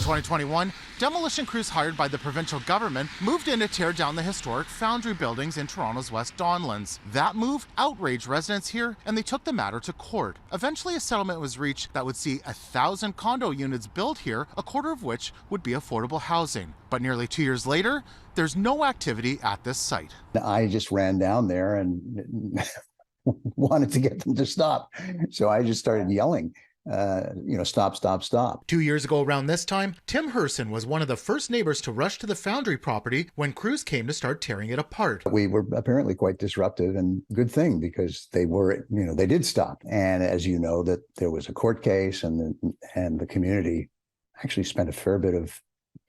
2021, demolition crews hired by the provincial government moved in to tear down the historic foundry buildings in Toronto's West Donlands. That move outraged residents here, and they took the matter to court. Eventually, a settlement was reached that would see 1,000 condo units built here, a quarter of which would be affordable housing. But nearly 2 years later, there's no activity at this site. I just ran down there and wanted to get them to stop. So I just started yelling. Stop, stop, stop. 2 years ago around this time, Tim Herson was one of the first neighbors to rush to the foundry property when crews came to start tearing it apart. We were apparently quite disruptive, and good thing, because they did stop. And as you know, that there was a court case, and the community actually spent a fair bit of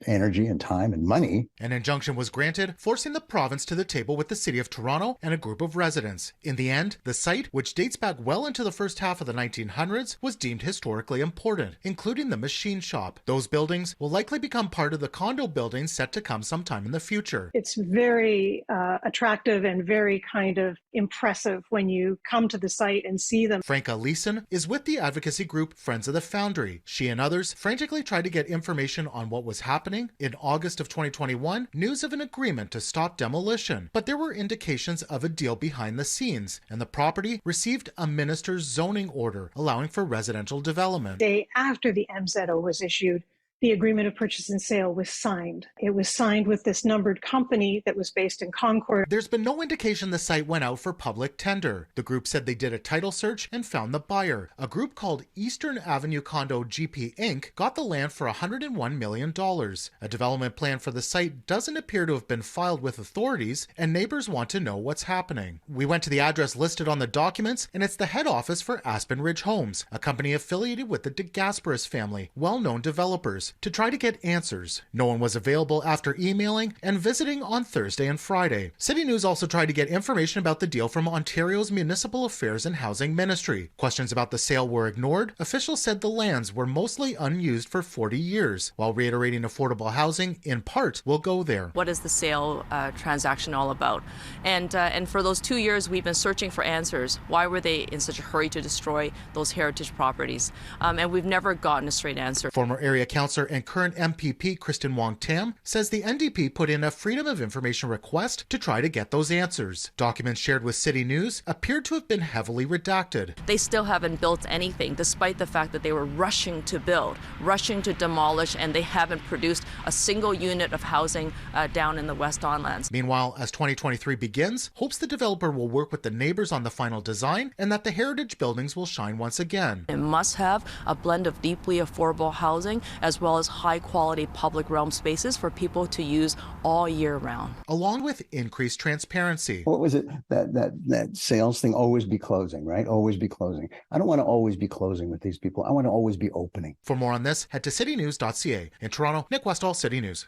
energy and time and money. An injunction was granted, forcing the province to the table with the City of Toronto and a group of residents. In the end, the site, which dates back well into the first half of the 1900s, was deemed historically important, including the machine shop. Those buildings will likely become part of the condo buildings set to come sometime in the future. It's very attractive and very kind of impressive when you come to the site and see them. Franca Leeson is with the advocacy group Friends of the Foundry. She and others frantically tried to get information on what was happening. In August of 2021, news of an agreement to stop demolition, but there were indications of a deal behind the scenes, and the property received a minister's zoning order allowing for residential development. The day after the MZO was issued, the agreement of purchase and sale was signed. It was signed with this numbered company that was based in Concord. There's been no indication the site went out for public tender. The group said they did a title search and found the buyer. A group called Eastern Avenue Condo GP Inc. got the land for $101 million. A development plan for the site doesn't appear to have been filed with authorities, and neighbors want to know what's happening. We went to the address listed on the documents, and it's the head office for Aspen Ridge Homes, a company affiliated with the DeGasperis family, well-known developers, to try to get answers. No one was available after emailing and visiting on Thursday and Friday. CityNews also tried to get information about the deal from Ontario's Municipal Affairs and Housing Ministry. Questions about the sale were ignored. Officials said the lands were mostly unused for 40 years, while reiterating affordable housing, in part, will go there. What is the sale transaction all about? And for those 2 years, we've been searching for answers. Why were they in such a hurry to destroy those heritage properties? And we've never gotten a straight answer. Former area councillor and current MPP Kristen Wong-Tam says the NDP put in a Freedom of Information request to try to get those answers. Documents shared with CityNews appeared to have been heavily redacted. They still haven't built anything, despite the fact that they were rushing to build, rushing to demolish, and they haven't produced a single unit of housing down in the West Donlands. Meanwhile, as 2023 begins, hopes the developer will work with the neighbors on the final design and that the heritage buildings will shine once again. It must have a blend of deeply affordable housing as well as high-quality public realm spaces for people to use all year round, along with increased transparency. What was it, that sales thing? Always be closing, right? Always be closing. I don't want to always be closing with these people. I want to always be opening. For more on this, head to citynews.ca. In Toronto, Nick Westoll, City News.